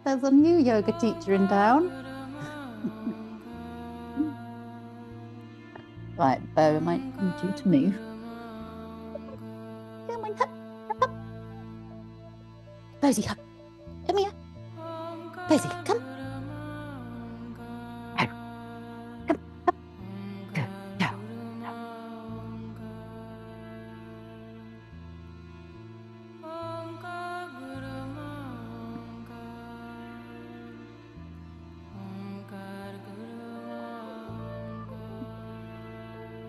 there's a new yoga teacher in town. Right, Bo, I might need you to move. Come on, up, up. Posy, up. Come here. Posy, come. Come, up. Go, go, go.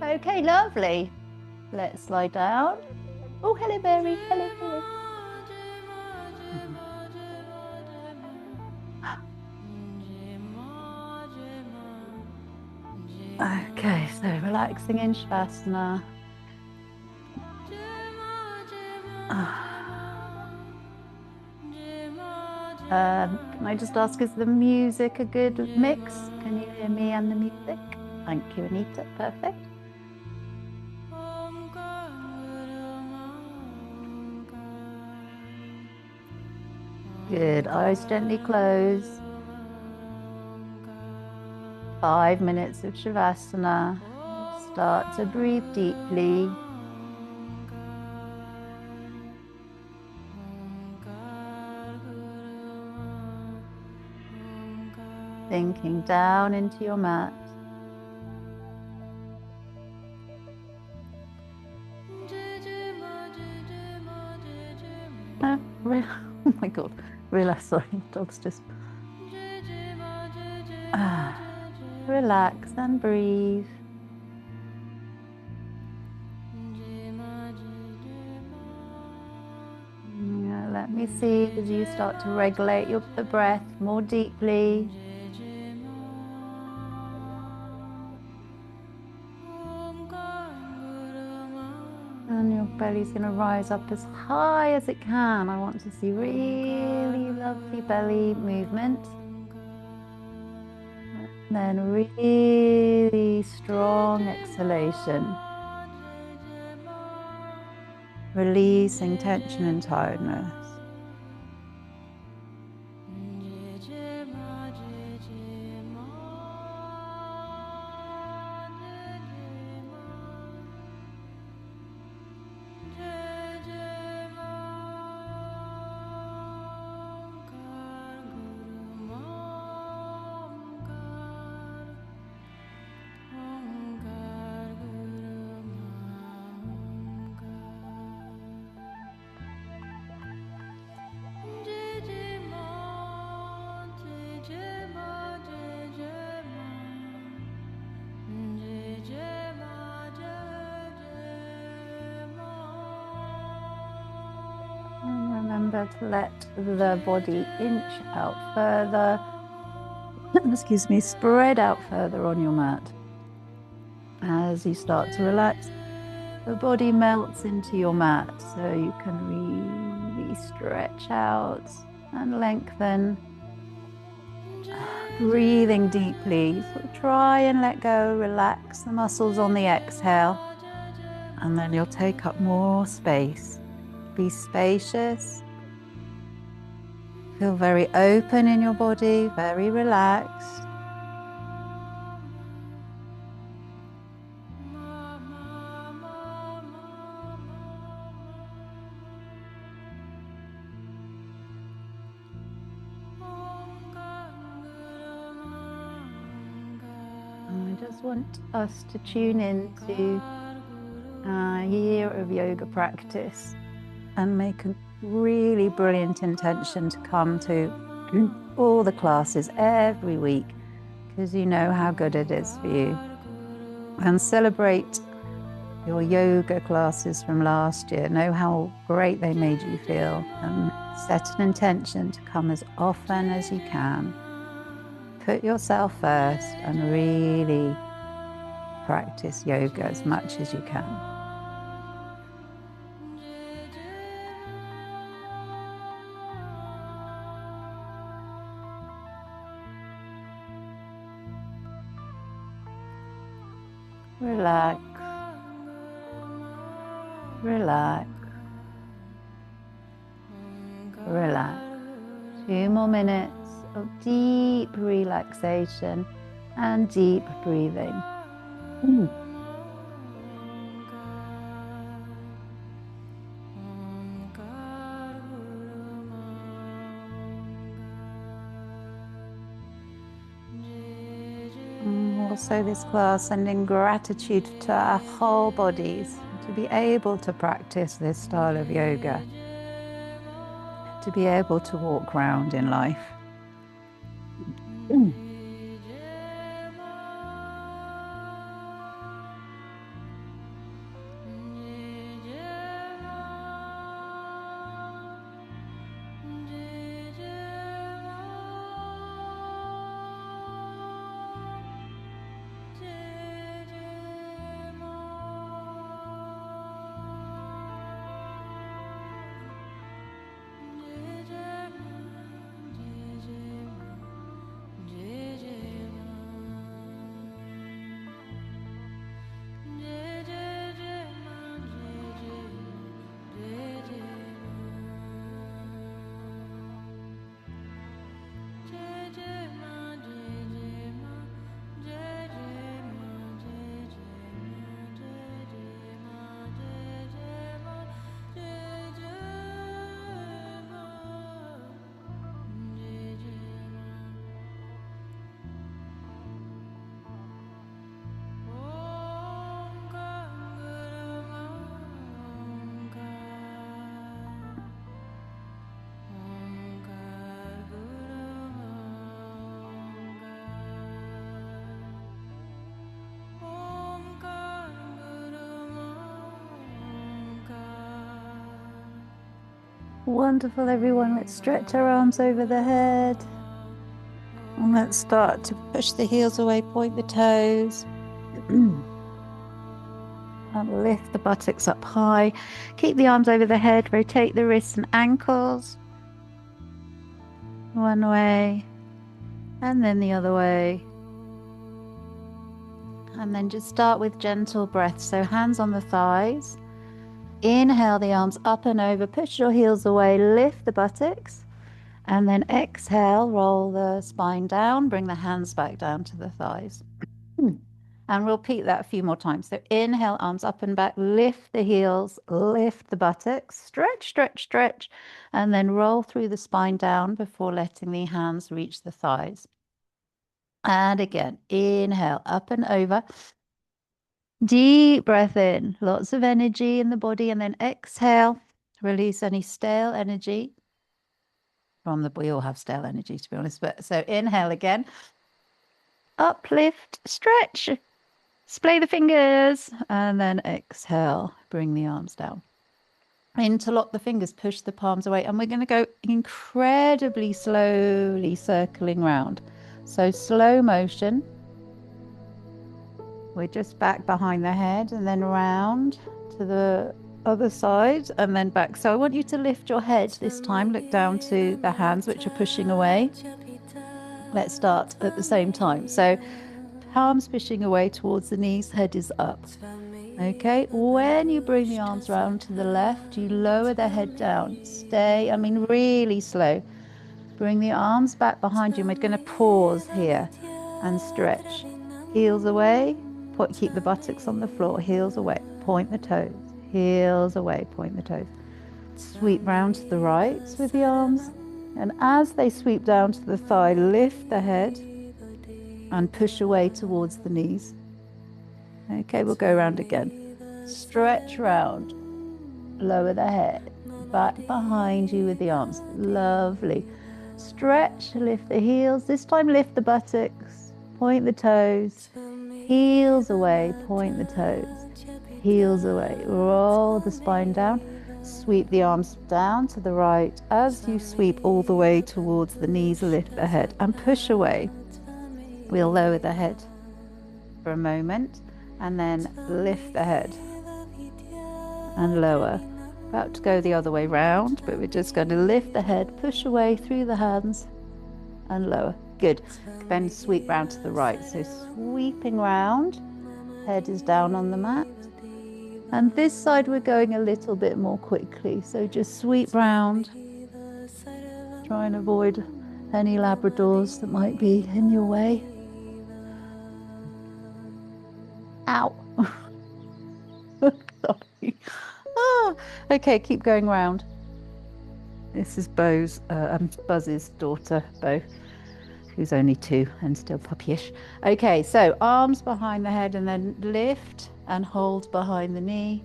Okay, lovely. Let's lie down. Oh, hello, Mary. Hello, hello. Okay, so relaxing in Shavasana. Can I just ask, is the music a good mix? Can you hear me and the music? Thank you, Anita. Perfect. Good. Eyes gently close. 5 minutes of Shavasana. Start to breathe deeply. Sinking down into your mat. Oh my God, relax, sorry, dog's just... Relax and breathe. Let me see as you start to regulate the breath more deeply. And your belly's going to rise up as high as it can. I want to see really lovely belly movement. And then really strong exhalation. Releasing tension and tiredness. Remember to let the body inch out further, excuse me, spread out further on your mat. As you start to relax, the body melts into your mat, so you can really stretch out and lengthen. Breathing deeply, so try and let go, relax the muscles on the exhale, and then you'll take up more space. Be spacious. Feel very open in your body, very relaxed. I just want us to tune into a year of yoga practice and make a really brilliant intention to come to all the classes every week, because you know how good it is for you. And celebrate your yoga classes from last year. Know how great they made you feel, and set an intention to come as often as you can. Put yourself first and really practice yoga as much as you can. Relax, relax, relax. 2 more minutes. of deep relaxation and deep breathing. Also this class sending gratitude to our whole bodies to be able to practice this style of yoga, to be able to walk round in life. Wonderful, everyone. Let's stretch our arms over the head. And let's start to push the heels away, point the toes. And lift the buttocks up high. Keep the arms over the head. Rotate the wrists and ankles. One way. And then the other way. And then just start with gentle breath. So hands on the thighs. Inhale the arms up and over, push your heels away, lift the buttocks, and then exhale, roll the spine down, bring the hands back down to the thighs. And repeat that a few more times. So inhale, arms up and back, lift the heels, lift the buttocks, stretch, stretch, stretch, and then roll through the spine down before letting the hands reach the thighs. And again, inhale, up and over. Deep breath in, lots of energy in the body, and then exhale, release any stale energy from the, we all have stale energy to be honest, but so inhale again, uplift, stretch, splay the fingers, and then exhale, bring the arms down. Interlock the fingers, push the palms away, and we're going to go incredibly slowly circling round. So slow motion. We're just back behind the head and then round to the other side and then back. So I want you to lift your head this time. Look down to the hands which are pushing away. Let's start at the same time. So palms pushing away towards the knees, head is up. Okay, when you bring the arms round to the left, you lower the head down. Stay, really slow. Bring the arms back behind you. We're going to pause here and stretch. Heels away. Keep the buttocks on the floor, heels away, point the toes, heels away, point the toes. Sweep round to the right with the arms, and as they sweep down to the thigh, lift the head and push away towards the knees. Okay, we'll go around again. Stretch round, lower the head, back behind you with the arms. Lovely. Stretch, lift the heels. This time lift the buttocks, point the toes. Heels away, point the toes, heels away, roll the spine down, sweep the arms down to the right. As you sweep all the way towards the knees, lift the head and push away. We'll lower the head for a moment and then lift the head and lower. About to go the other way round, but we're just going to lift the head, push away through the hands and lower. Good. Then sweep round to the right. So sweeping round, head is down on the mat. And this side we're going a little bit more quickly. So just sweep round. Try and avoid any Labradors that might be in your way. Ow. Sorry. Ah, okay, keep going round. This is Buzz's daughter, Bo, who's only 2 and still puppyish. Okay, so arms behind the head and then lift and hold behind the knee.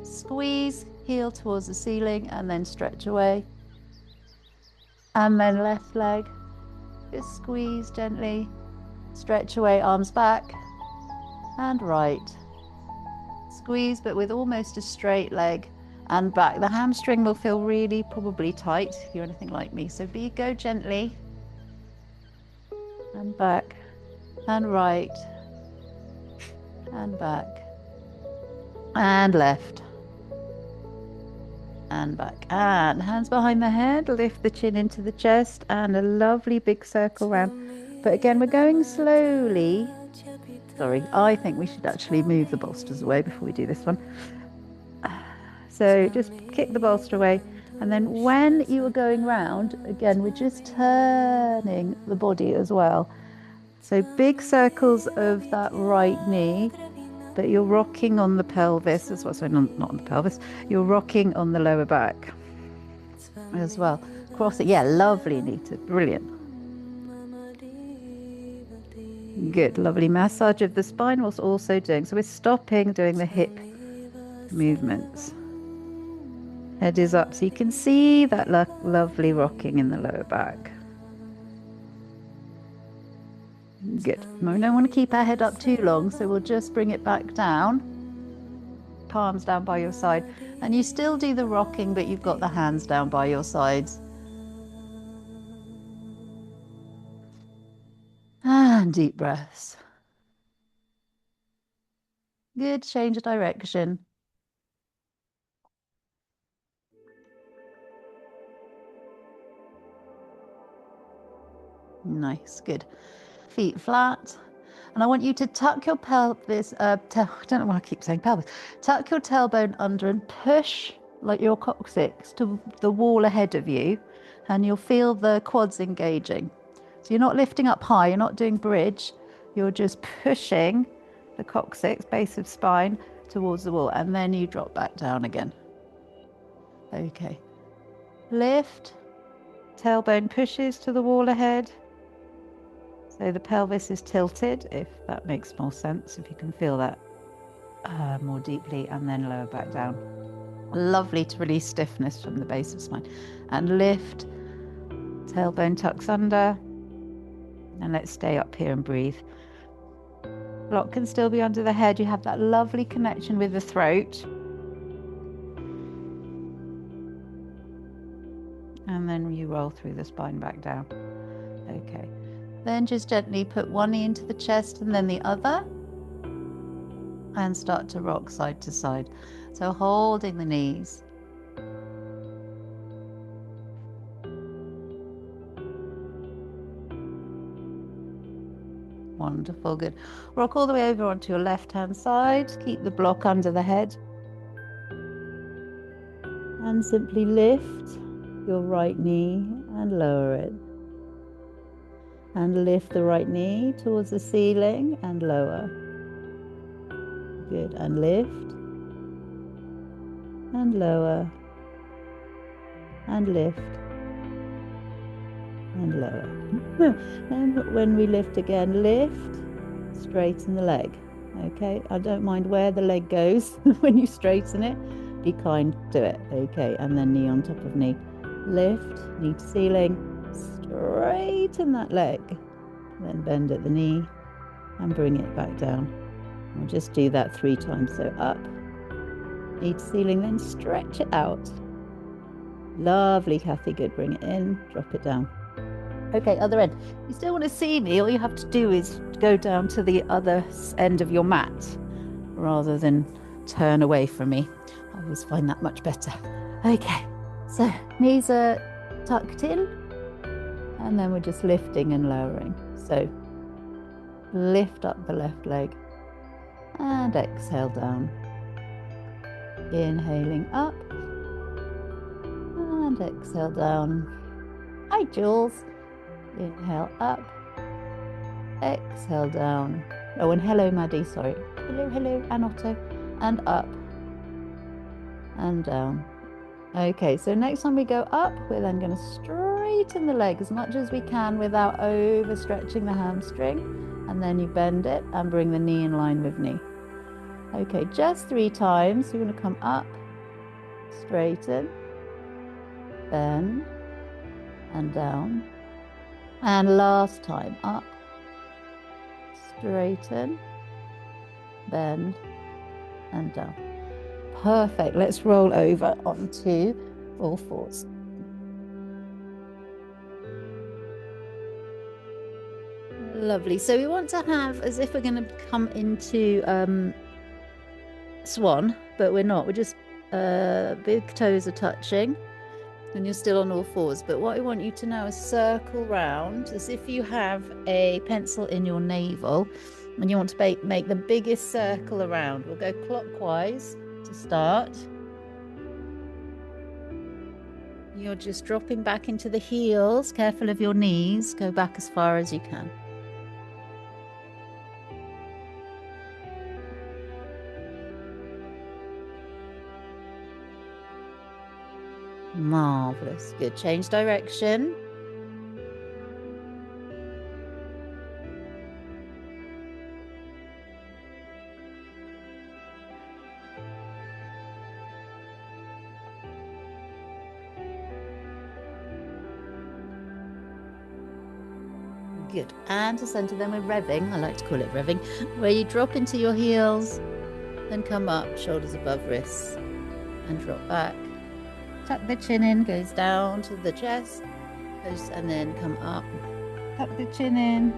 Squeeze, heel towards the ceiling and then stretch away. And then left leg, just squeeze gently, stretch away, arms back and right. Squeeze, but with almost a straight leg and back. The hamstring will feel really probably tight if you're anything like me. So go gently and back and right and back and left and back. And hands behind the head, lift the chin into the chest and a lovely big circle round. But again, we're going slowly. Sorry, I think we should actually move the bolsters away before we do this one. So just kick the bolster away. And then when you are going round, again, we're just turning the body as well. So big circles of that right knee, but you're rocking on the pelvis as well. So not on the pelvis, you're rocking on the lower back as well. Cross it. Yeah, lovely, Nita. Brilliant. Good, lovely massage of the spine whilst also doing, so we're stopping doing the hip movements. Head is up so you can see that lovely rocking in the lower back. Good. We don't want to keep our head up too long, so we'll just bring it back down. Palms down by your side. And you still do the rocking, but you've got the hands down by your sides. And deep breaths. Good, change of direction. Nice, good. Feet flat. And I want you to tuck your pelvis, I don't know why I keep saying pelvis. Tuck your tailbone under and push like your coccyx to the wall ahead of you. And you'll feel the quads engaging. So you're not lifting up high, you're not doing bridge. You're just pushing the coccyx, base of spine, towards the wall. And then you drop back down again. Okay. Lift. Tailbone pushes to the wall ahead. So the pelvis is tilted, if that makes more sense, if you can feel that more deeply, and then lower back down. Lovely to release stiffness from the base of spine. And lift, tailbone tucks under, and let's stay up here and breathe. Block can still be under the head. You have that lovely connection with the throat. And then you roll through the spine back down. Okay. Then just gently put one knee into the chest and then the other. And start to rock side to side. So holding the knees. Wonderful, good. Rock all the way over onto your left-hand side. Keep the block under the head. And simply lift your right knee and lower it. And lift the right knee towards the ceiling and lower. Good, and lift. And lower. And lift. And lower. And when we lift again, lift, straighten the leg. Okay, I don't mind where the leg goes when you straighten it. Be kind to it. Okay, and then knee on top of knee. Lift, knee to ceiling, straighten that leg. Then bend at the knee and bring it back down. We'll just do that 3 times. So up, knee to ceiling, then stretch it out. Lovely, Kathy, good. Bring it in, drop it down. Okay, other end. You still want to see me, all you have to do is go down to the other end of your mat rather than turn away from me. I always find that much better. Okay, so knees are tucked in and then we're just lifting and lowering. So lift up the left leg and exhale down. Inhaling up and exhale down. Hi, Jules. Inhale up, exhale down. Oh, and hello, Maddie, sorry. Hello, hello, and Otto, and up, and down. Okay, so next time we go up, we're then going to straighten the leg as much as we can without overstretching the hamstring. And then you bend it and bring the knee in line with knee. Okay, just 3 times. You're going to come up, straighten, bend, and down. And last time, up, straighten, bend, and down. Perfect. Let's roll over onto all fours. Lovely. So we want to have as if we're going to come into swan, but we're not. We're just big toes are touching and you're still on all fours. But what I want you to now is circle round as if you have a pencil in your navel and you want to make the biggest circle around. We'll go clockwise to start. You're just dropping back into the heels. Careful of your knees. Go back as far as you can. Marvelous. Good. Change direction. Good. And to center, then we're revving. I like to call it revving, where you drop into your heels, then come up, shoulders above wrists, and drop back. Tuck the chin in, goes down to the chest, and then come up. Tuck the chin in,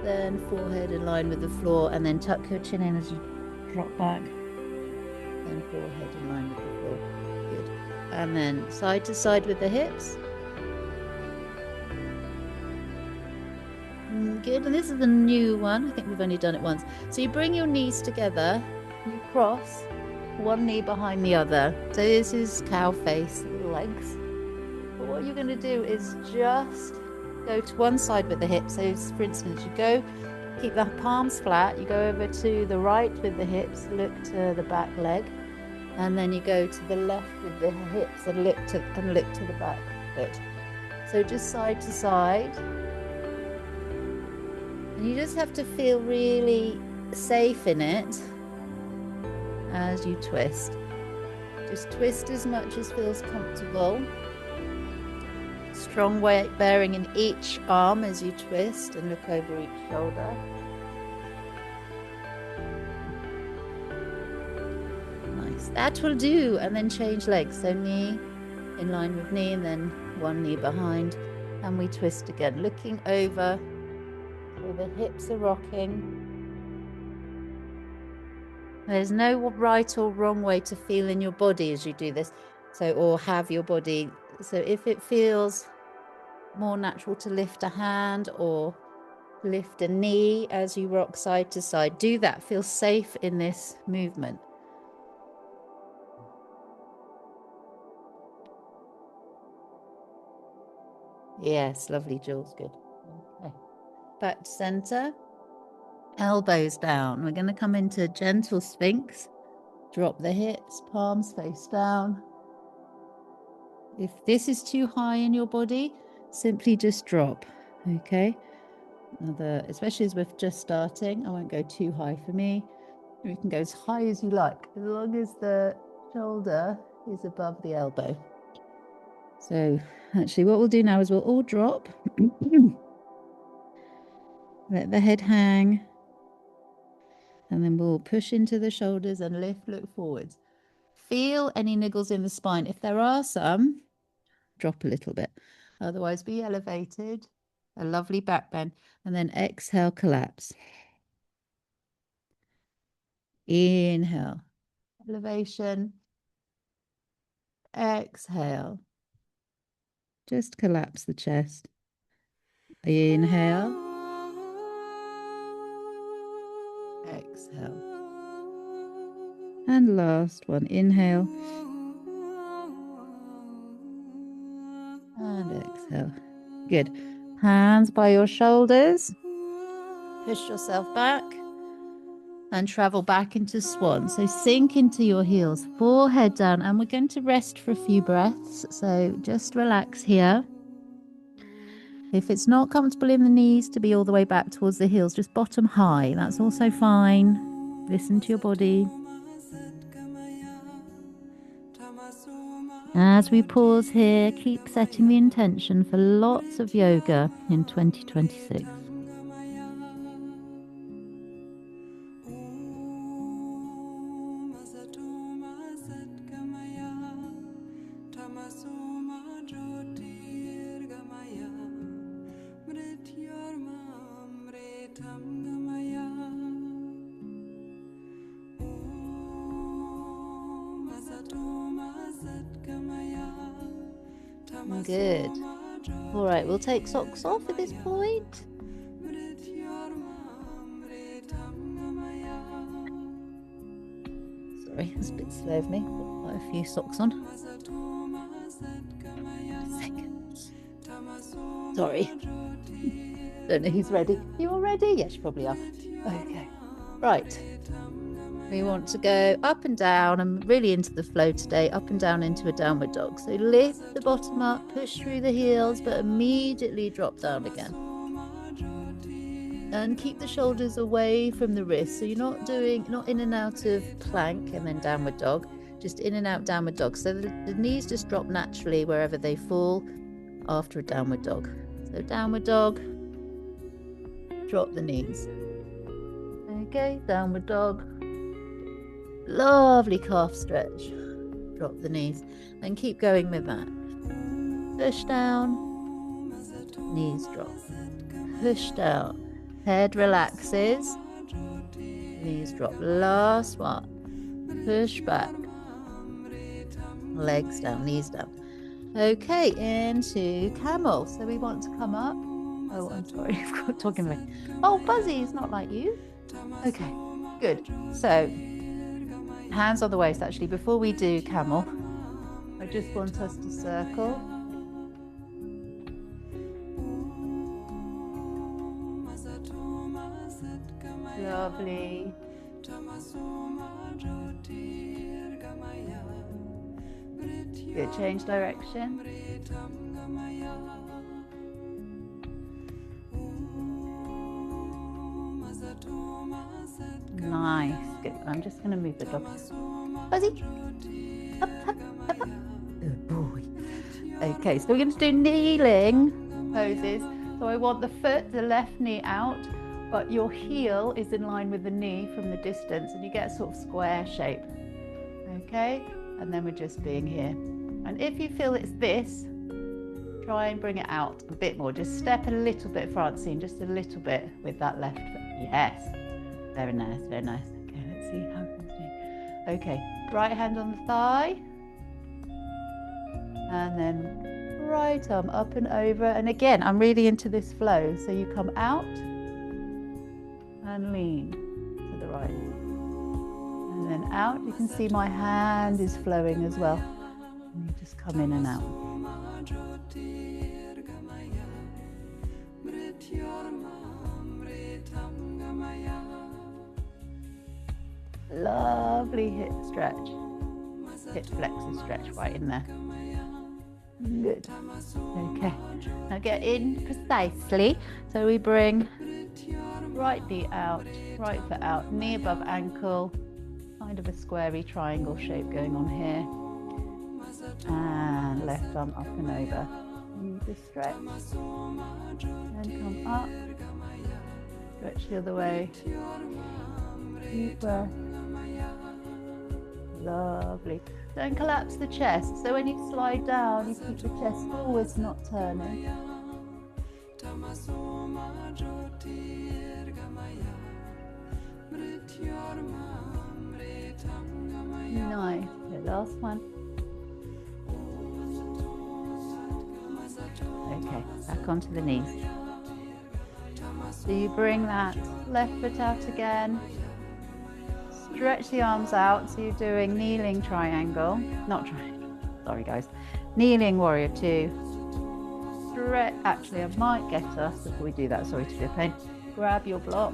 then forehead in line with the floor, and then tuck your chin in as you drop back, then forehead in line with the floor. Good. And then side to side with the hips. Good. And this is the new one. I think we've only done it once. So you bring your knees together, you cross one knee behind the other. So this is cow face, legs. But what you're going to do is just go to one side with the hips. So for instance, you go, keep the palms flat, you go over to the right with the hips, look to the back leg, and then you go to the left with the hips and look to the back foot. So just side to side. And you just have to feel really safe in it as you twist. Just twist as much as feels comfortable. Strong weight bearing in each arm as you twist and look over each shoulder. Nice. That will do. And then change legs. So knee in line with knee and then one knee behind. And we twist again, looking over. So the hips are rocking. There's no right or wrong way to feel in your body as you do this. So, or have your body. So if it feels more natural to lift a hand or lift a knee as you rock side to side, do that. Feel safe in this movement. Yes, lovely, Jules. Good. Okay. Back to center. Elbows down. We're going to come into gentle Sphinx. Drop the hips, palms face down. If this is too high in your body, simply just drop. Okay. Especially as we're just starting, I won't go too high for me. You can go as high as you like, as long as the shoulder is above the elbow. So actually what we'll do now is we'll all drop. Let the head hang. And then we'll push into the shoulders and lift, look forwards. Feel any niggles in the spine. If there are some, drop a little bit. Otherwise, be elevated. A lovely back bend. And then exhale, collapse. Inhale. Elevation. Exhale. Just collapse the chest. Inhale. Exhale. And last one. Inhale. And exhale. Good. Hands by your shoulders. Push yourself back and travel back into swan. So sink into your heels, forehead down, and we're going to rest for a few breaths. So just relax here. If it's not comfortable in the knees to be all the way back towards the heels, just bottom high. That's also fine. Listen to your body. As we pause here, keep setting the intention for lots of yoga in 2026. Good. All right, we'll take socks off at this point. Sorry, it's a bit slow of me. Got quite a few socks on. A second. Sorry. Don't know who's ready. You all ready? Yes, you probably are. Okay. Right. We want to go up and down. I'm really into the flow today. Up and down into a downward dog. So lift the bottom up, push through the heels, but immediately drop down again. And keep the shoulders away from the wrists. So you're not in and out of plank and then downward dog, just in and out downward dog. So the knees just drop naturally wherever they fall after a downward dog. So downward dog, drop the knees. Okay, downward dog. Lovely calf stretch. Drop the knees and keep going with that. Push down, knees drop. Push down, head relaxes, knees drop. Last one. Push back, legs down, knees down. Okay, into camel. So we want to come up. Oh, I'm sorry, I've got talking about. Oh, Buzzy is not like you. Okay, good. So hands on the waist. Actually, before we do camel, I just want us to circle. Lovely. Good, change direction. Nice, good. I'm just going to move the dog. Buzzy, up, up, up, up. Good boy. Okay, so we're going to do kneeling poses. So I want the left knee out, but your heel is in line with the knee from the distance, and you get a sort of square shape. Okay, and then we're just being here. And if you feel it's this, try and bring it out a bit more. Just step a little bit, Francine, just a little bit with that left foot. Yes. Very nice, very nice. Okay, let's see how it's doing. Okay, right hand on the thigh. And then right arm up and over. And again, I'm really into this flow. So you come out and lean to the right. And then out. You can see my hand is flowing as well. And you just come in and out. Lovely hip stretch, hip flexor stretch right in there. Good. Okay, now get in precisely. So we bring right knee out, right foot out, knee above ankle, kind of a squarey triangle shape going on here. And left arm up and over. And you just stretch and come up, stretch the other way. Deep breath. Lovely. Don't collapse the chest. So when you slide down, you keep the chest forwards, not turning. Nice. Okay, last one. Okay, back onto the knees. So you bring that left foot out again. Stretch the arms out, so you're doing kneeling triangle, not triangle, sorry guys, kneeling warrior 2, stretch. Actually, I might get us, before we do that, sorry to be a pain, grab your block.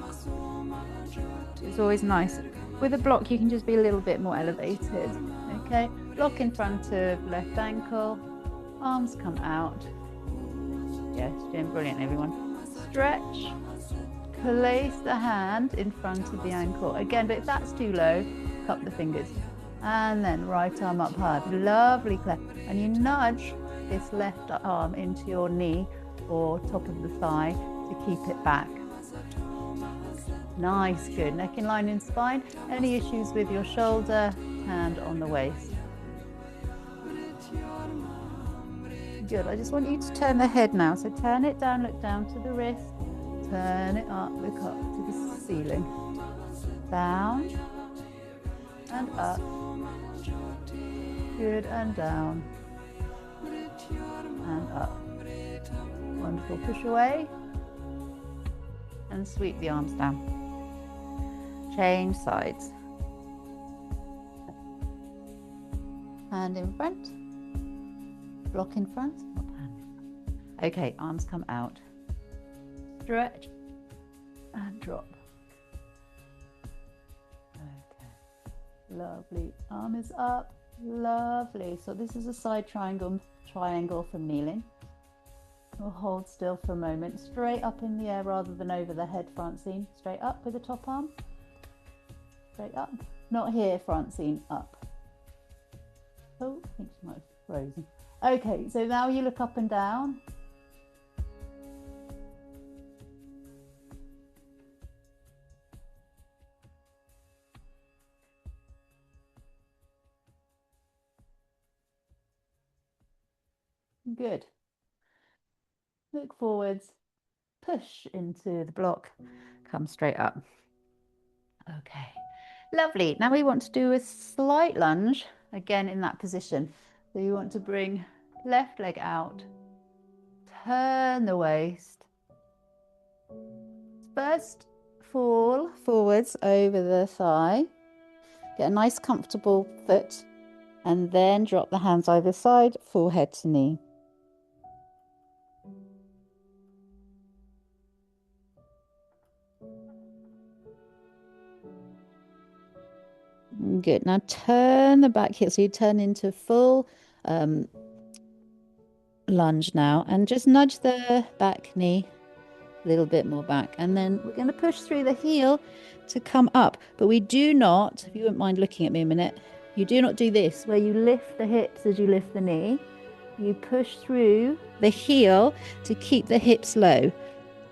It's always nice. With a block, you can just be a little bit more elevated. Okay, block in front of left ankle, arms come out. Yes, doing brilliant, everyone. Stretch, place the hand in front of the ankle. Again, but if that's too low, cup the fingers. And then right arm up high. Lovely, Claire. And you nudge this left arm into your knee or top of the thigh to keep it back. Nice, good. Neck in line in spine. Any issues with your shoulder, hand on the waist. Good. I just want you to turn the head now. So turn it down, look down to the wrist. Turn it up, look up to the ceiling. Down and up. Good, and down and up. Wonderful. Push away and sweep the arms down. Change sides. Hand in front, block in front, not hand in front. Okay, arms come out. Stretch and drop. Okay, lovely. Arm is up. Lovely. So this is a side triangle from kneeling. We'll hold still for a moment. Straight up in the air rather than over the head, Francine. Straight up with the top arm. Straight up. Not here, Francine. Up. Oh, I think she might have frozen. Okay, so now you look up and down. Good. Look forwards, push into the block, come straight up. Okay, lovely. Now we want to do a slight lunge, again in that position. So you want to bring left leg out, turn the waist. First, fall forwards over the thigh, get a nice comfortable foot, and then drop the hands either side, forehead to knee. Good. Now turn the back heel. So you turn into full lunge now, and just nudge the back knee a little bit more back. And then we're going to push through the heel to come up. But we do not, if you wouldn't mind looking at me a minute, you do not do this, where you lift the hips as you lift the knee. You push through the heel to keep the hips low.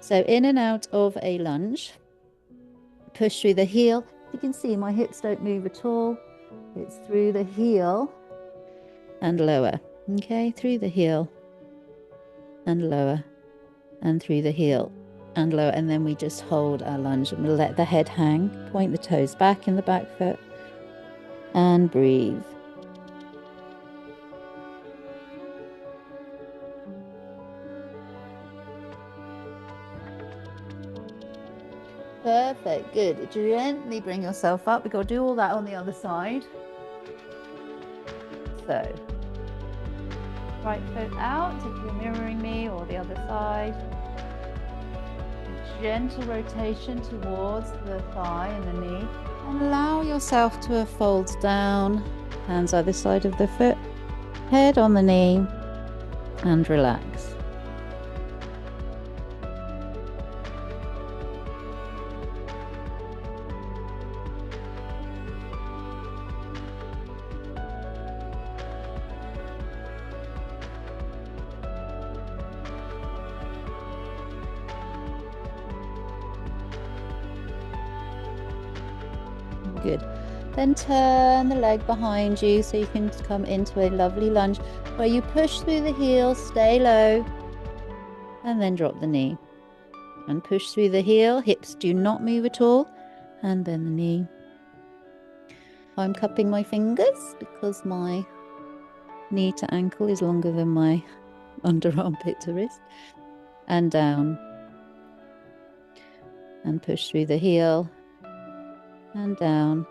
So in and out of a lunge, push through the heel. You can see my hips don't move at all. It's through the heel and lower. Okay, through the heel and lower, and through the heel and lower. And then we just hold our lunge and we'll let the head hang, point the toes back in the back foot, and breathe. Perfect, good. Gently bring yourself up. We've got to do all that on the other side. So, right foot out if you're mirroring me, or the other side. A gentle rotation towards the thigh and the knee. And allow yourself to fold down, hands either side of the foot, head on the knee, and relax. Good. Then turn the leg behind you so you can come into a lovely lunge where you push through the heel, stay low, and then drop the knee. And push through the heel, hips do not move at all, and bend the knee. I'm cupping my fingers because my knee to ankle is longer than my underarm pit to wrist. And down. And push through the heel. And down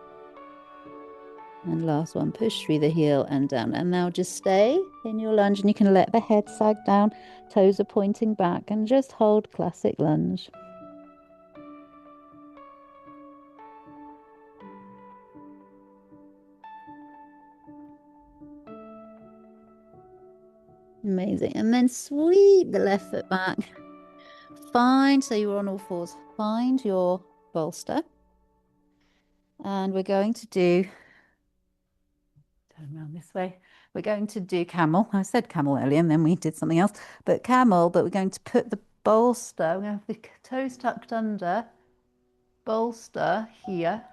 And last one, push through the heel and down. And now just stay in your lunge, and you can let the head sag down, toes are pointing back, and just hold classic lunge. Amazing. And then sweep the left foot back. So you're on all fours. Find your bolster. And we're going to do, turn around this way. We're going to do camel. I said camel earlier and then we did something else. But camel, but we're going to put the bolster, we're going to have the toes tucked under, bolster here.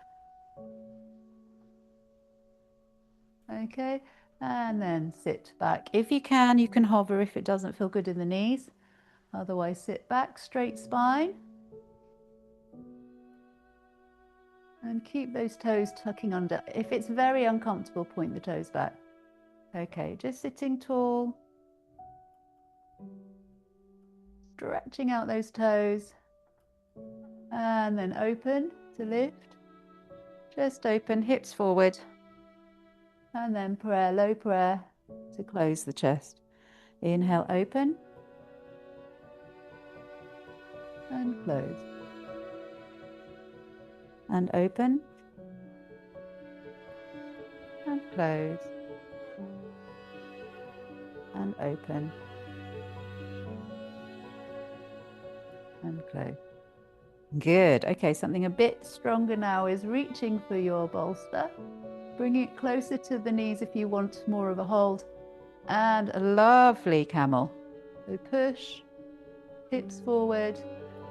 Okay, and then sit back. If you can hover if it doesn't feel good in the knees. Otherwise, sit back, straight spine. And keep those toes tucking under. If it's very uncomfortable, point the toes back. Okay, just sitting tall. Stretching out those toes. And then open to lift. Just open, hips forward. And then prayer, low prayer to close the chest. Inhale, open. And close. And open. And close. And open. And close. Good. Okay, something a bit stronger now is reaching for your bolster. Bring it closer to the knees if you want more of a hold. And a lovely camel. So push, hips forward.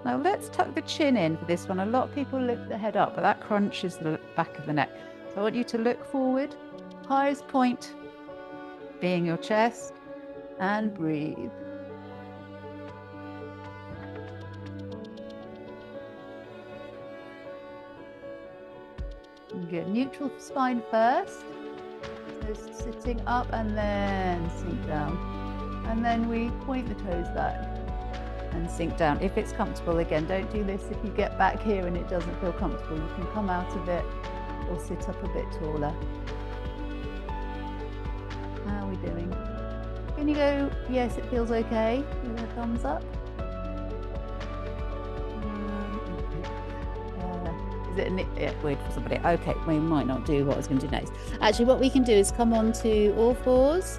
Now let's tuck the chin in for this one. A lot of people lift the head up, but that crunches the back of the neck. So I want you to look forward, highest point being your chest, and breathe. Good. Neutral spine first. So sitting up and then sink down. And then we point the toes back and sink down. If it's comfortable, again, don't do this if you get back here and it doesn't feel comfortable. You can come out of it or sit up a bit taller. How are we doing? Can you go, yes, it feels okay, with a thumbs up? Is it weird for somebody? Okay, we might not do what I was going to do next. Actually, what we can do is come on to all fours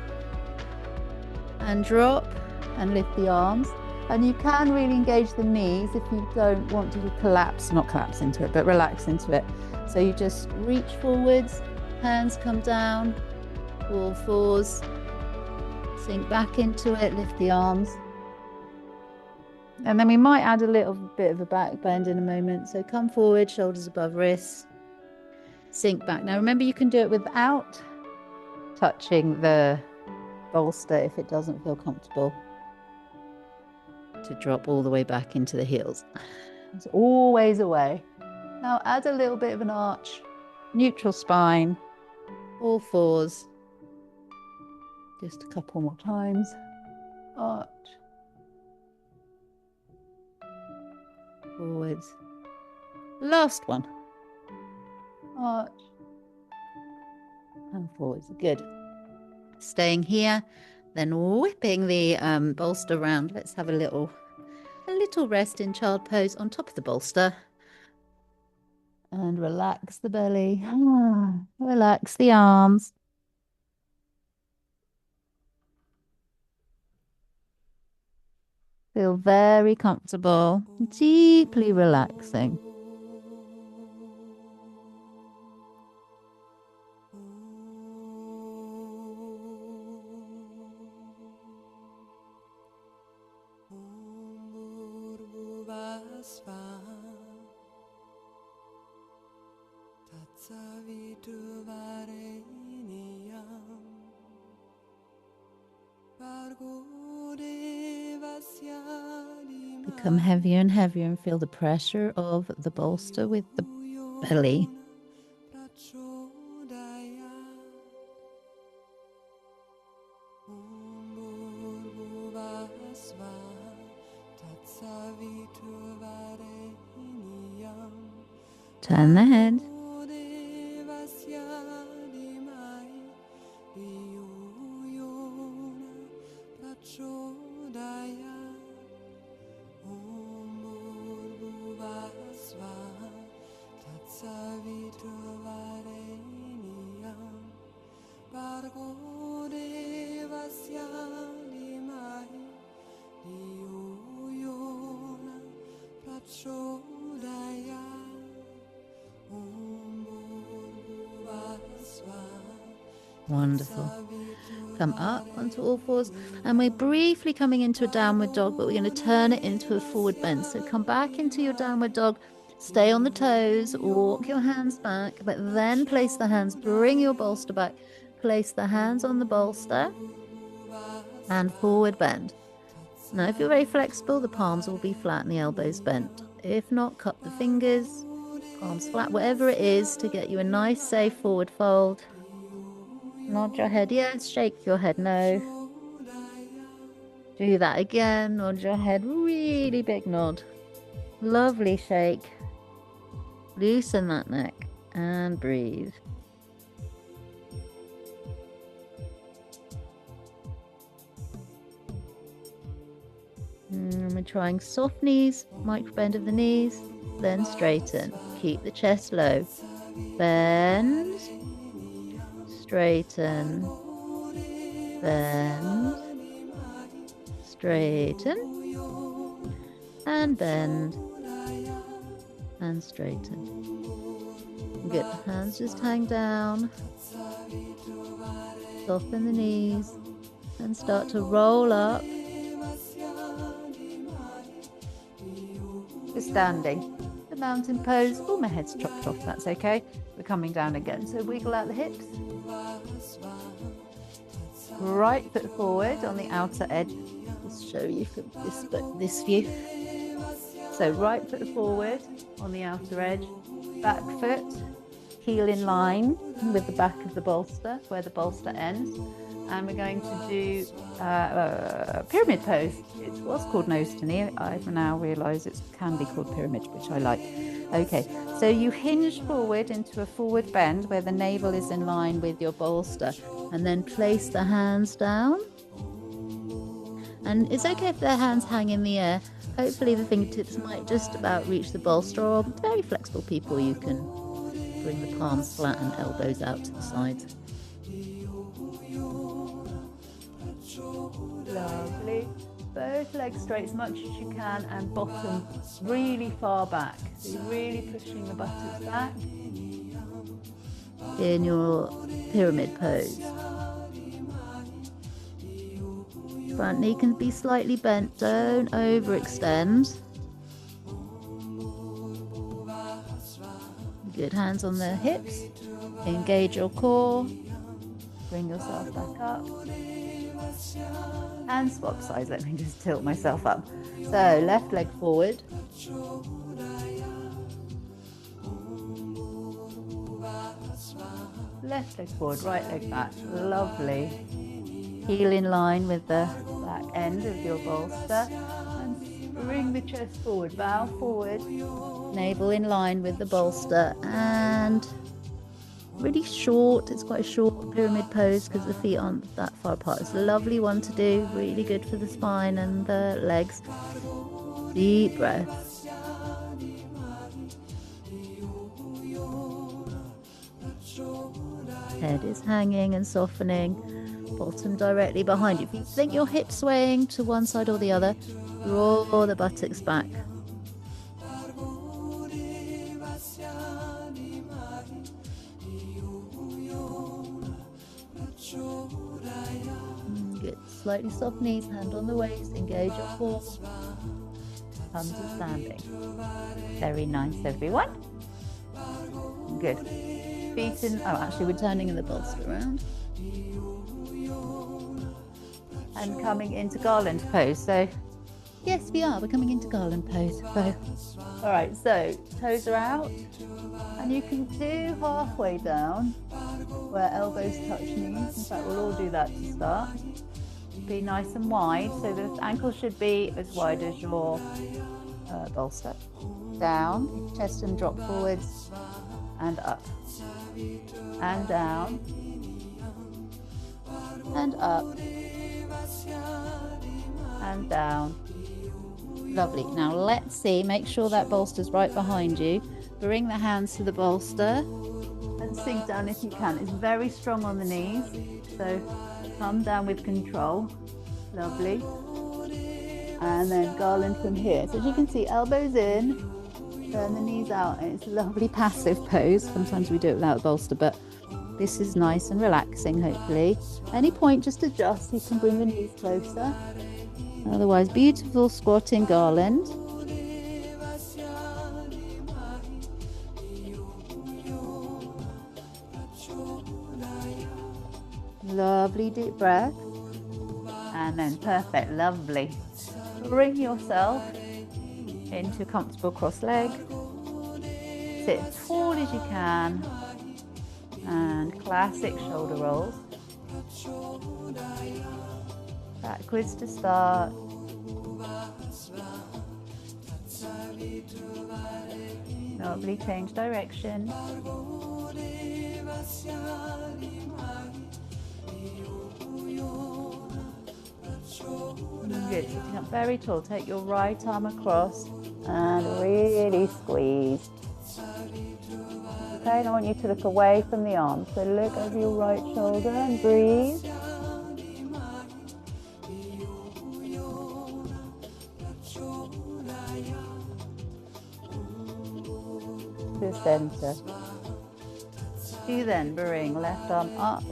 and drop and lift the arms. And you can really engage the knees if you don't want to collapse, not collapse into it, but relax into it. So you just reach forwards, hands come down, all fours, sink back into it, lift the arms. And then we might add a little bit of a back bend in a moment. So come forward, shoulders above wrists, sink back. Now remember, you can do it without touching the bolster if it doesn't feel comfortable to drop all the way back into the heels. It's always a way. Now add a little bit of an arch, neutral spine, all fours. Just a couple more times. Arch. Forwards. Last one. Arch. And forwards. Good. Staying here, then whipping the bolster around. Let's have a little rest in child pose on top of the bolster. And relax the belly. Relax the arms. Feel very comfortable, deeply relaxing. Become heavier and heavier and feel the pressure of the bolster with the belly. Turn the head. Wonderful. Come up onto all fours, and we're briefly coming into a downward dog, but we're going to turn it into a forward bend. So come back into your downward dog, stay on the toes, walk your hands back, but then place the hands, bring your bolster back, place the hands on the bolster, and forward bend. Now, if you're very flexible, the palms will be flat and the elbows bent. If not, cup the fingers, palms flat, whatever it is to get you a nice, safe forward fold. Nod your head yes, shake your head no. Do that again, nod your head, really big nod. Lovely shake. Loosen that neck and breathe. And we're trying soft knees, micro bend of the knees, then straighten. Keep the chest low. Bend. Straighten, bend, straighten, and bend, and straighten. Good, hands just hang down, soften the knees, and start to roll up. We're standing. The mountain pose. Oh, my head's chopped off, that's okay. We're coming down again. So wiggle out the hips. Right foot forward on the outer edge. Just show you from this view. So right foot forward on the outer edge. Back foot, heel in line with the back of the bolster, where the bolster ends. And we're going to do pyramid pose. It was called nose to knee. I've now realised it can be called pyramid, which I like. Okay, so you hinge forward into a forward bend where the navel is in line with your bolster, and then place the hands down. And it's okay if their hands hang in the air. Hopefully the fingertips might just about reach the bolster, or very flexible people, you can bring the palms flat and elbows out to the sides. Lovely. Both legs straight as much as you can, and bottom really far back. So you're really pushing the buttocks back. In your pyramid pose. Front knee can be slightly bent, don't overextend. Good, hands on the hips. Engage your core. Bring yourself back up. And swap sides. Let me just tilt myself up. So left leg forward. Left leg forward, right leg back. Lovely. Heel in line with the back end of your bolster. And bring the chest forward. Bow forward. Navel in line with the bolster. And really short, it's quite a short pyramid pose because the feet aren't that far apart. It's a lovely one to do, really good for the spine and the legs. Deep breaths. Head is hanging and softening, bottom directly behind you. If you think your hips swaying to one side or the other, draw the buttocks back. Good. Slightly soft knees, hand on the waist, engage your core. Come to standing. Very nice, everyone. Good. Feet in, actually we're turning the bolster around. And coming into garland pose. So, yes, we're coming into garland pose. So, all right, so toes are out. And you can do halfway down where elbows touch knees. In fact, we'll all do that to start. Be nice and wide, so the ankle should be as wide as your bolster. Down, chest and drop forwards, and up. And down. And up. And down. Lovely. Now let's see, make sure that bolster's right behind you. Bring the hands to the bolster and sink down if you can. It's very strong on the knees, so come down with control. Lovely. And then garland from here. So as you can see, elbows in, turn the knees out, and it's a lovely passive pose. Sometimes we do it without a bolster, but this is nice and relaxing, hopefully. Any point, just adjust. You can bring the knees closer. Otherwise, beautiful squatting garland. Lovely deep breath. And then perfect, lovely. Bring yourself into comfortable cross leg. Sit as tall as you can. And classic shoulder rolls. Backwards to start. Lovely, change direction. Good, sitting up very tall. Take your right arm across and really squeeze. Okay, and I want you to look away from the arm. So look over your right shoulder and breathe. To center. You then bring left arm up,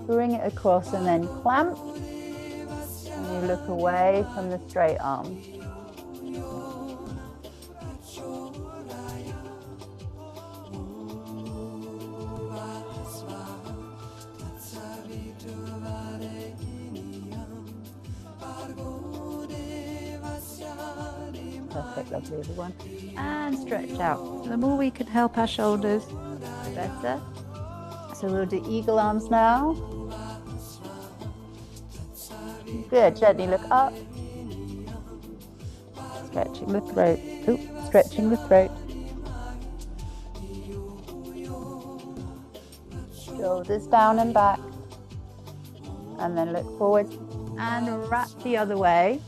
bring it across and then clamp. And you look away from the straight arm. Perfect, lovely everyone. And stretch out. The more we can help our shoulders, the better. So we'll do eagle arms now. Good, gently look up. Stretching the throat. Ooh, stretching the throat. Shoulders down and back. And then look forward and wrap the other way.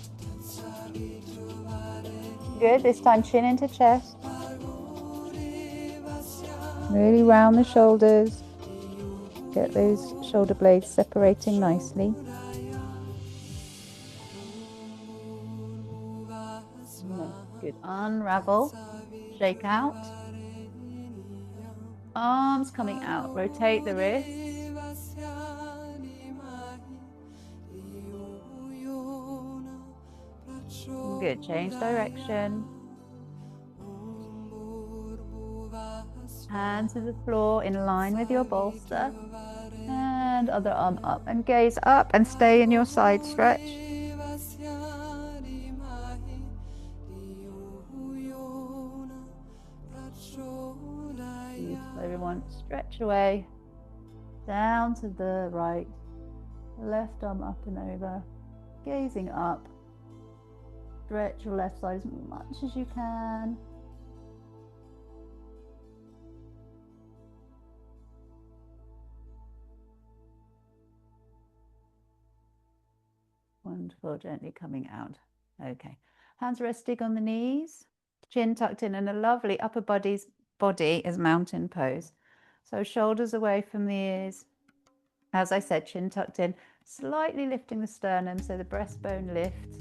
Good, this time chin into chest. Really round the shoulders. Get those shoulder blades separating nicely. Good, unravel, shake out. Arms coming out, rotate the wrists. Good, change direction. Hands to the floor in line with your bolster. And other arm up and gaze up and stay in your side stretch. Beautiful, everyone. Stretch away. Down to the right. Left arm up and over. Gazing up. Stretch your left side as much as you can. Wonderful, gently coming out. Okay, hands resting on the knees, chin tucked in, and a lovely upper body as mountain pose. So shoulders away from the ears. As I said, chin tucked in, slightly lifting the sternum so the breastbone lifts.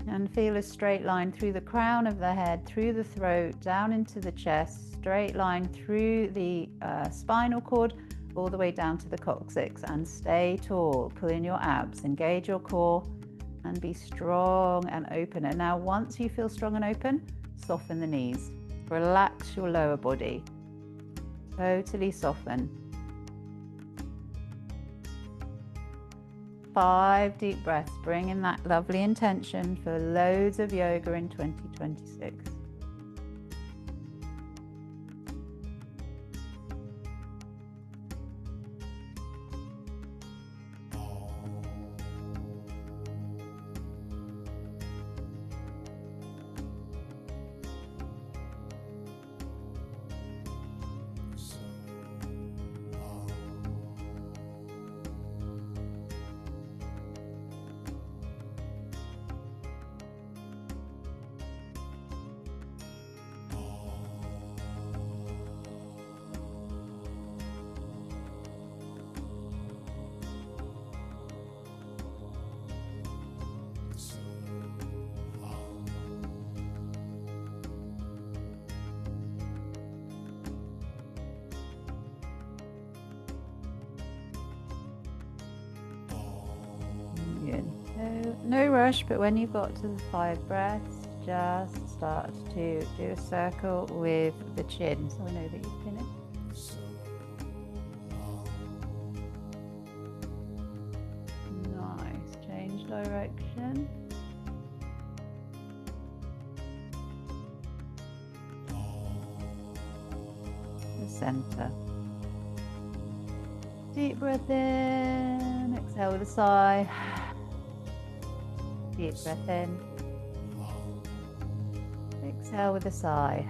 And feel a straight line through the crown of the head, through the throat, down into the chest, straight line through the spinal cord, all the way down to the coccyx, and stay tall. Pull in your abs, engage your core, and be strong and open. And now once you feel strong and open, soften the knees. Relax your lower body. Totally soften. 5 deep breaths. Bring in that lovely intention for loads of yoga in 2026. So no rush, but when you've got to the 5 breaths, just start to do a circle with the chin, so I know that you've finished. Nice, change direction. The center. Deep breath in, exhale with a sigh. Deep breath in. Exhale with a sigh.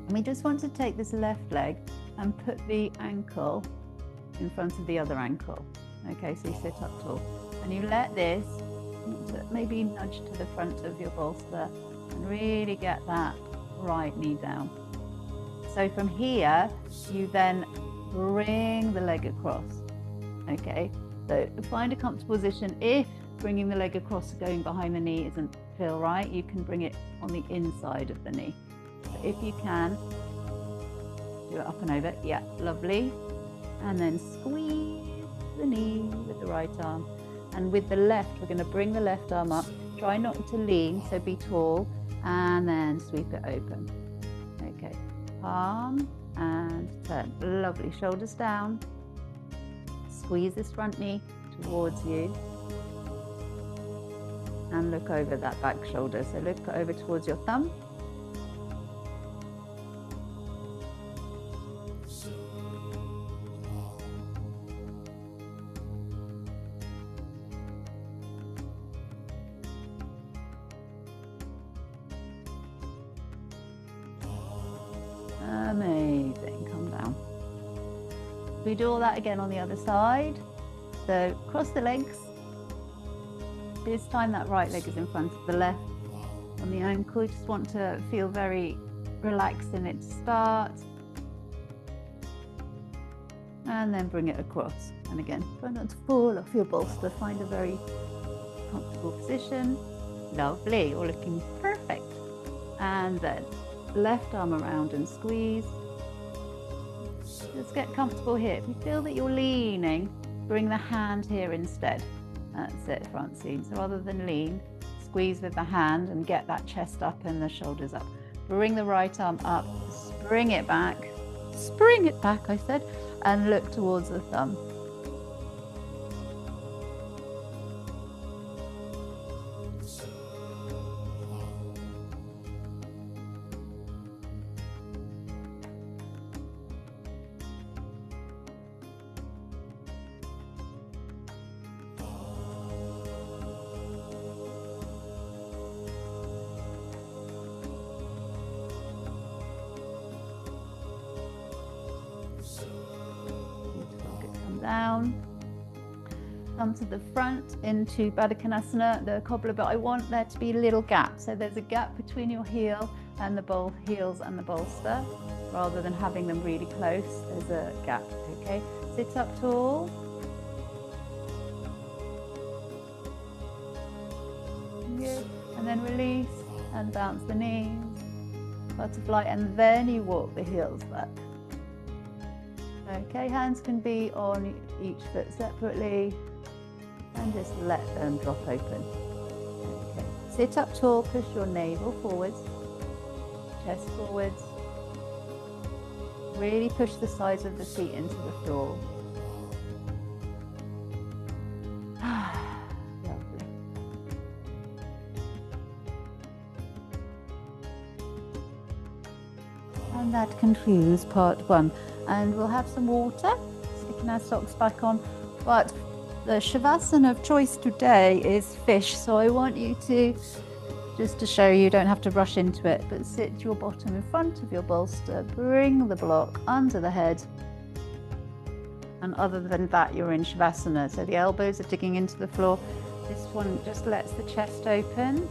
And we just want to take this left leg and put the ankle in front of the other ankle. Okay, so you sit up tall. And you let this maybe nudge to the front of your bolster and really get that right knee down. So from here, you then bring the leg across. Okay, so find a comfortable position. If bringing the leg across going behind the knee isn't feel right, you can bring it on the inside of the knee. So if you can, do it up and over. Yeah, lovely. And then squeeze the knee with the right arm. And with the left, we're going to bring the left arm up. Try not to lean, so be tall. And then sweep it open. Okay, palm and turn. Lovely. Shoulders down. Squeeze this front knee towards you. And look over that back shoulder. So look over towards your thumb. Amazing. Come down. We do all that again on the other side. So cross the legs. This time that right leg is in front of the left. On the ankle, you just want to feel very relaxed in it to start. And then bring it across. And again, try not to fall off your bolster. Find a very comfortable position. Lovely, all looking perfect. And then left arm around and squeeze. Just get comfortable here. If you feel that you're leaning, bring the hand here instead. That's it, Francine. So rather than lean, squeeze with the hand and get that chest up and the shoulders up. Bring the right arm up, spring it back, I said, and look towards the thumb. Down, come to the front into Baddha Konasana, the cobbler, but I want there to be a little gap. So there's a gap between your heel and the heels and the bolster, rather than having them really close. There's a gap. Okay, sit up tall. Good. And then release and bounce the knees, butterfly, and then you walk the heels back. Okay, hands can be on each foot separately and just let them drop open. Okay, sit up tall, push your navel forwards, chest forwards. Really push the sides of the feet into the floor. Lovely. And that concludes part 1. And we'll have some water, sticking our socks back on. But the Shavasana of choice today is fish. So I want you to, just to show you don't have to rush into it, but sit your bottom in front of your bolster, bring the block under the head. And other than that, you're in Shavasana. So the elbows are digging into the floor. This one just lets the chest open.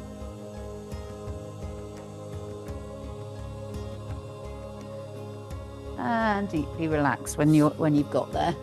And deeply relax when you've got there.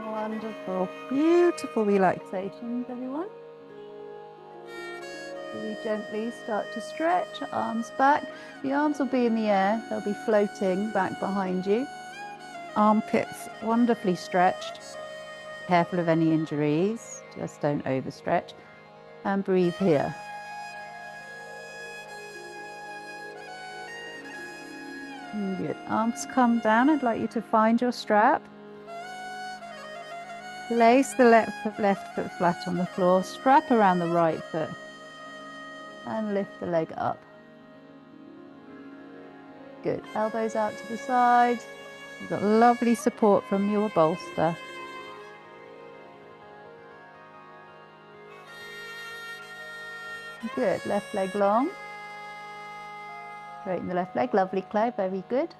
Wonderful. Beautiful relaxations, everyone. So we gently start to stretch, arms back. The arms will be in the air. They'll be floating back behind you. Armpits wonderfully stretched. Careful of any injuries. Just don't overstretch. And breathe here. Good. Arms come down. I'd like you to find your strap. Place the left foot flat on the floor. Strap around the right foot. And lift the leg up. Good. Elbows out to the sides. You've got lovely support from your bolster. Good. Left leg long. Straighten the left leg. Lovely, Claire. Very good.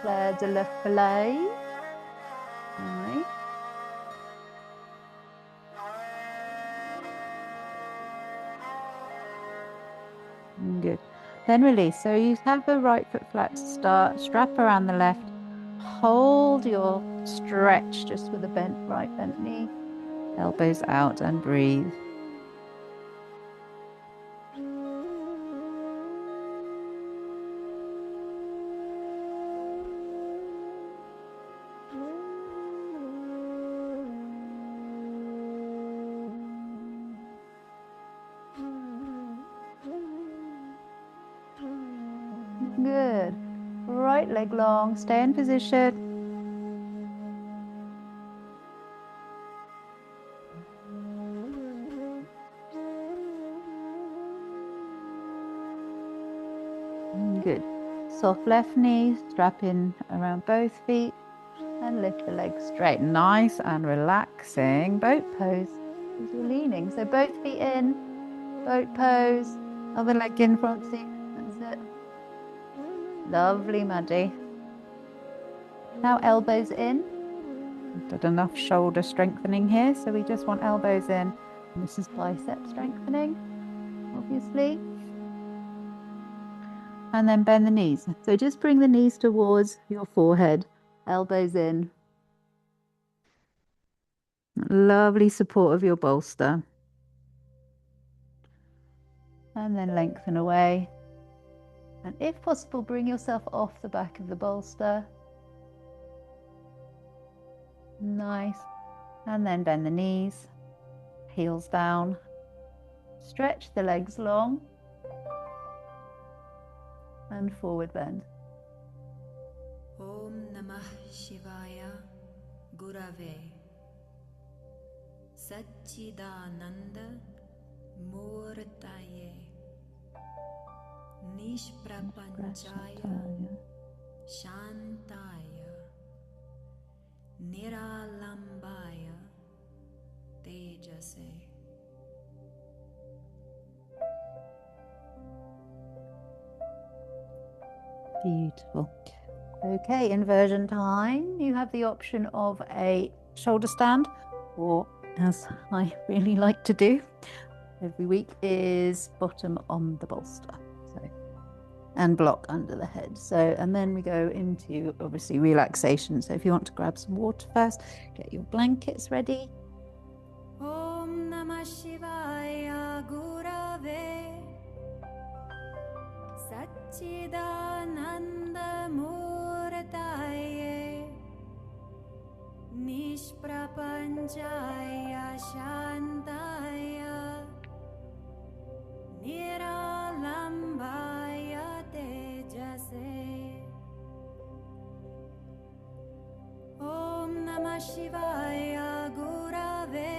Claire de left belay. Right. Good. Then release. So you have the right foot flat to start. Strap around the left. Hold your stretch just with a right bent knee. Elbows out and breathe. Good. Right leg long, stay in position. Good. Soft left knee, strap in around both feet and lift the legs straight. Nice and relaxing boat pose as you're leaning. So both feet in, boat pose, other leg in, front seat. That's it. Lovely, Maddie. Now elbows in. We've got enough shoulder strengthening here, so we just want elbows in. And this is bicep strengthening, obviously. And then bend the knees. So just bring the knees towards your forehead, elbows in. Lovely support of your bolster. And then lengthen away. And if possible, bring yourself off the back of the bolster. Nice. And then bend the knees, heels down. Stretch the legs long. And forward bend. Om Namah Shivaya Gurave Satchidananda Murtaye Nishprapanchaya Shantaya Niralambaya Tejase. Beautiful. Okay, inversion time. You have the option of a shoulder stand, or as I really like to do every week, is bottom on the bolster. So, and block under the head. So, and then we go into obviously relaxation. So if you want to grab some water first, get your blankets ready. Om Namah Shivaya Gurave Satchidananda Murtaye Nishprapanchaya Shantaya Niralambaya Tejase. Om Namah Shivaya Gurave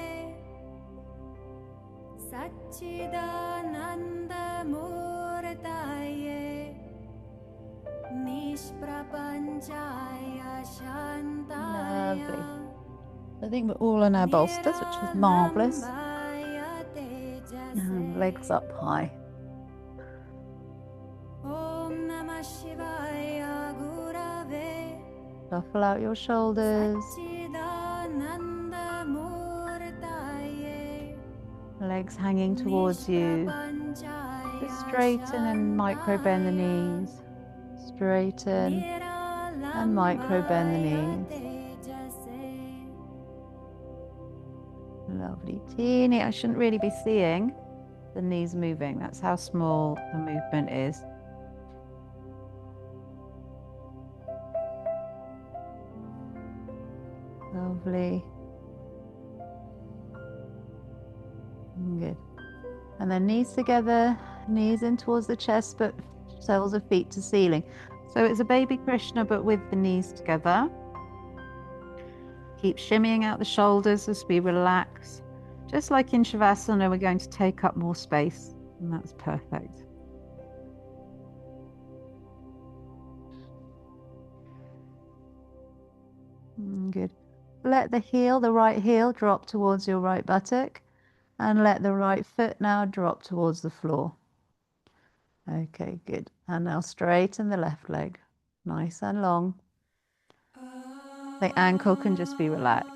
Satchidananda Murtaye Nishprapanchaya Shantaya. Lovely. I think we're all in our bolsters, which is marvellous. And legs up high. Om Namah Shivaya Gurave Shuffle out your shoulders. Satchidananda Murtaye Legs hanging towards you. Just straighten and micro bend the knees. Straighten and micro bend the knees. Lovely. Teeny. I shouldn't really be seeing the knees moving. That's how small the movement is. Lovely. Good. And then knees together, knees in towards the chest, but soles of feet to ceiling. So it's a baby Krishna, but with the knees together. Keep shimmying out the shoulders as we relax. Just like in Shavasana, we're going to take up more space, and that's perfect. Good. Let the heel, the right heel, drop towards your right buttock, and let the right foot now drop towards the floor. Okay, good. And now straighten the left leg, nice and long. The ankle can just be relaxed.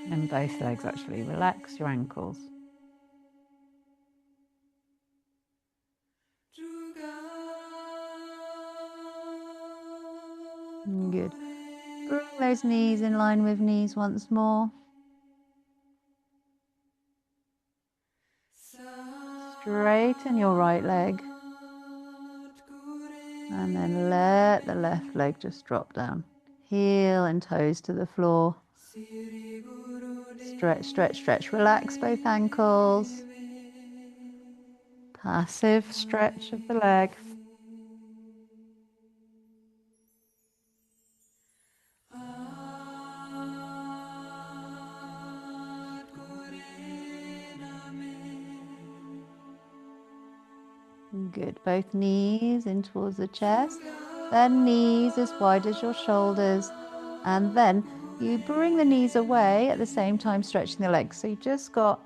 And both legs actually. Relax your ankles. Good. Bring those knees in line with knees once more. Straighten your right leg. And then let the left leg just drop down. Heel and toes to the floor. Stretch, stretch, stretch. Relax both ankles. Passive stretch of the leg. Good. Both knees in towards the chest. Then knees as wide as your shoulders. And then you bring the knees away at the same time stretching the legs. So you just got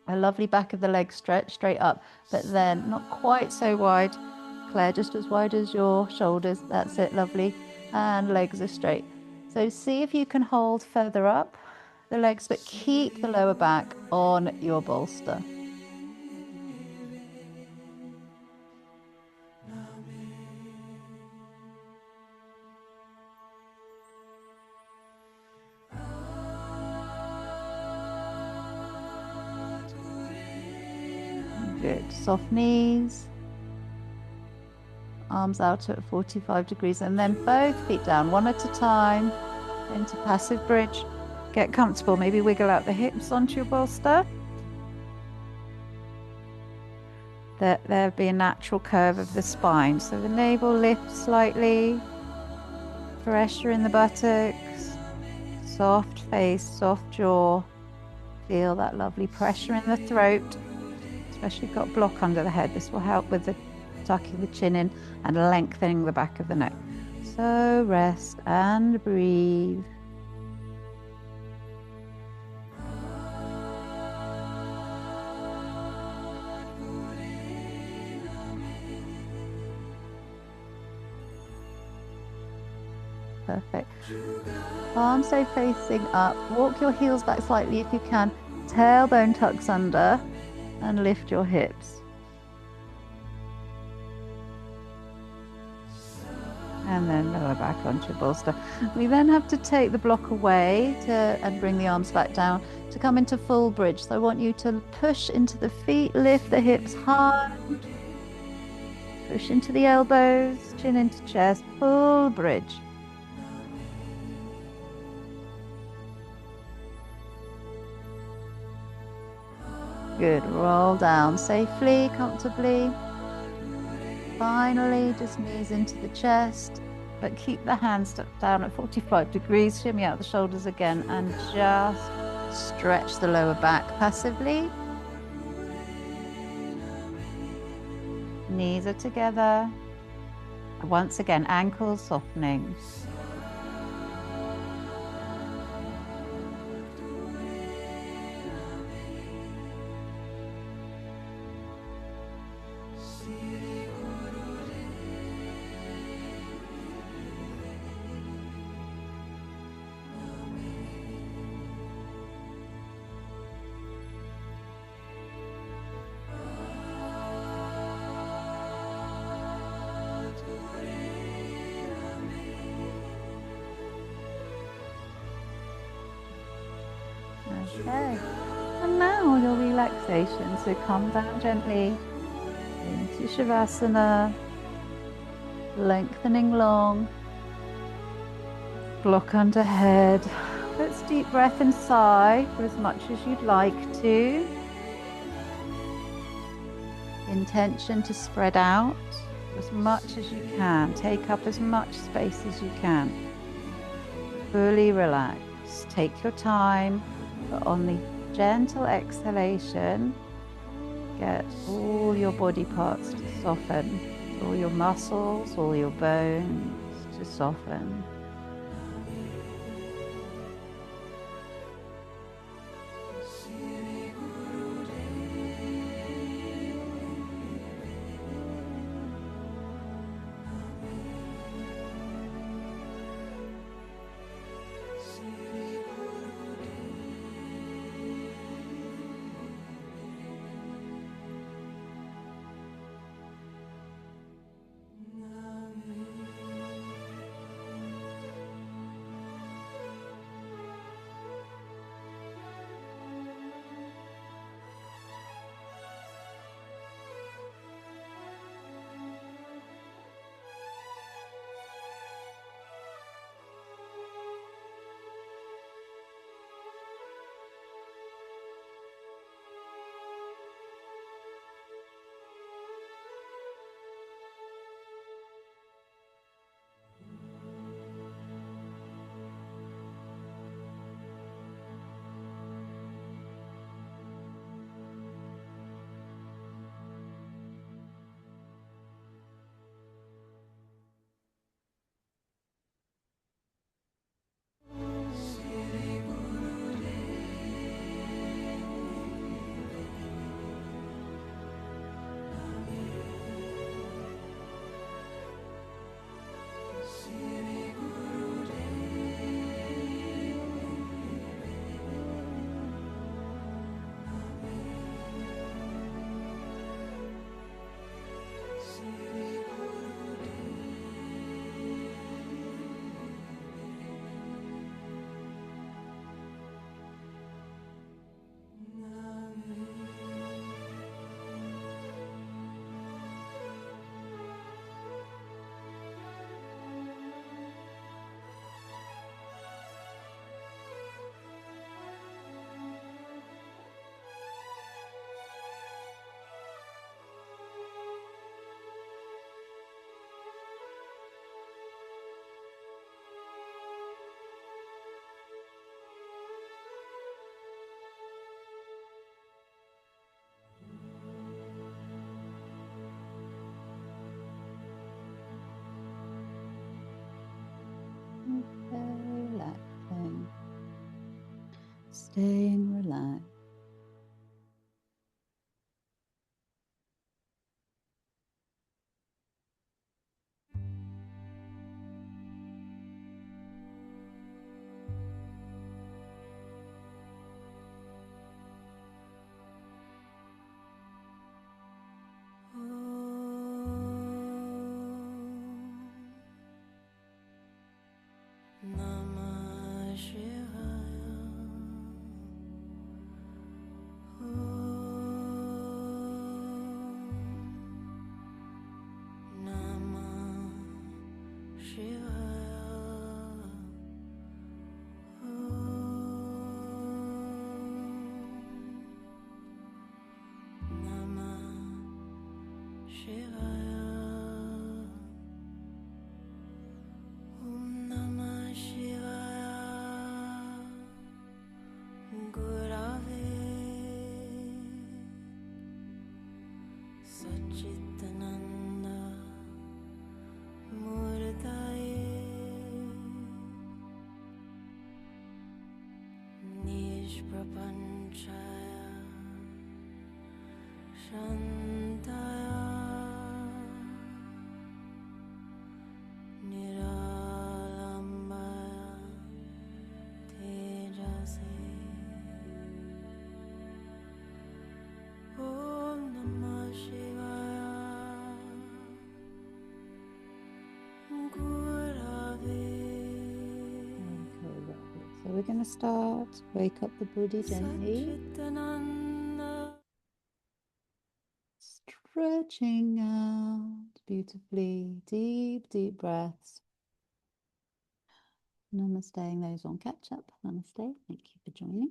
a lovely back of the leg stretch straight up, but then not quite so wide. Claire, just as wide as your shoulders. That's it, lovely. And legs are straight. So see if you can hold further up the legs, but keep the lower back on your bolster. Good. Soft knees. Arms out at 45 degrees, and then both feet down, one at a time, into passive bridge. Get comfortable. Maybe wiggle out the hips onto your bolster. There'll be a natural curve of the spine. So the navel lifts slightly. Pressure in the buttocks. Soft face, soft jaw. Feel that lovely pressure in the throat. Especially if you've got block under the head. This will help with the tucking the chin in and lengthening the back of the neck. So rest and breathe. Perfect. Palms stay facing up. Walk your heels back slightly if you can. Tailbone tucks under and lift your hips. And then lower back onto your bolster. We then have to take the block away and bring the arms back down to come into full bridge. So I want you to push into the feet, lift the hips hard. Push into the elbows, chin into chest, full bridge. Good. Roll down safely, comfortably. Finally, just knees into the chest, but keep the hands tucked down at 45 degrees. Shimmy out the shoulders again and just stretch the lower back passively. Knees are together. Once again, ankles softening. Okay. And now your relaxation. So come down gently into Shavasana, lengthening long, block under head. Let's deep breath and sigh for as much as you'd like to. Intention to spread out as much as you can. Take up as much space as you can. Fully relax. Take your time, but on the gentle exhalation, get all your body parts to soften, all your muscles, all your bones to soften. Relaxing, staying relaxed. we're going to start. Wake up the body gently. Stretching out beautifully. Deep, deep breaths. Namasteing those on catch up. Namaste. Thank you for joining.